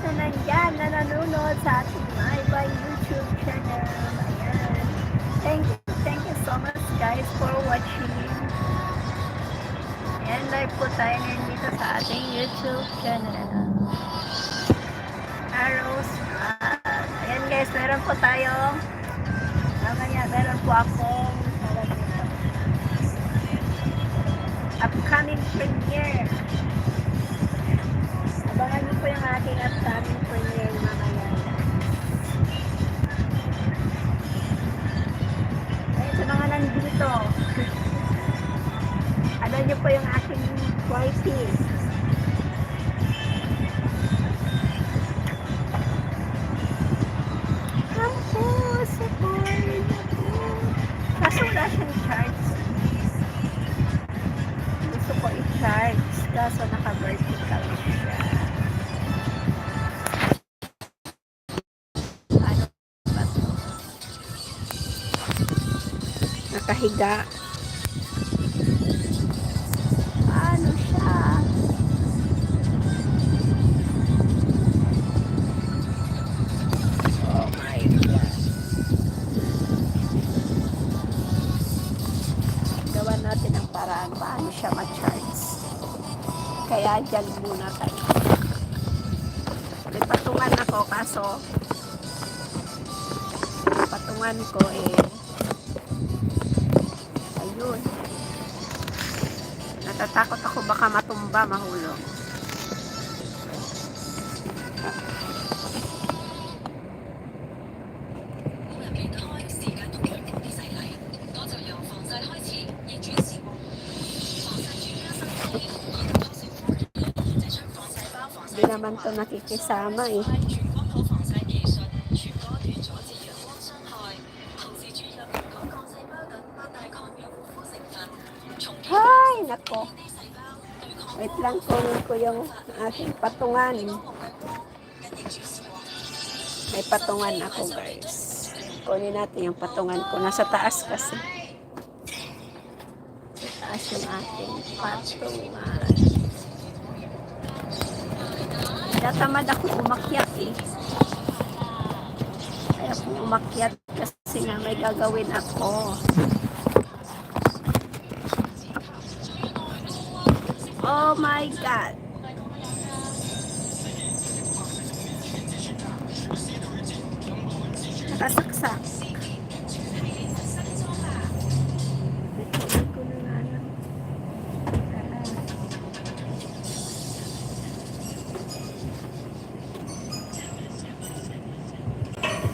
na nandyan na nanonood sa ating by YouTube channel. Ayan. Thank you so much guys for watching. Ayan, live po tayo ngayon dito sa ating YouTube channel. Arrows. Ayan guys, meron po tayong mamaya, meron po akong upcoming premiere. Abangan niyo po yung aking upcoming premiere mamaya. Ayun, sa mga nandito, ano niyo po yung aking voices. Campus, support na po. Kaso wala siyang charge. Gusto ko i-charge, kaso naka-vertical siya. Ano ba to? Nakahiga. Ano siya? Oh my God. Gawan natin ang paraan paano siya ma-charge. Kaya dyan muna tayo. May patungan ako kaso patungan ko ayun. Natatakot ako baka matumba, mahulog. Hindi naman to nakikisama eh. Hay, nako. Wait lang, kunin ko yung aking patungan. May patungan ako guys. Kunin natin yung patungan ko. Nasa taas kasi. Sa taas yung aking patungan. Natamad ako umakyat eh. Kaya kung umakyat kasi nga may gagawin ako. Oh my God. Nakasaksak.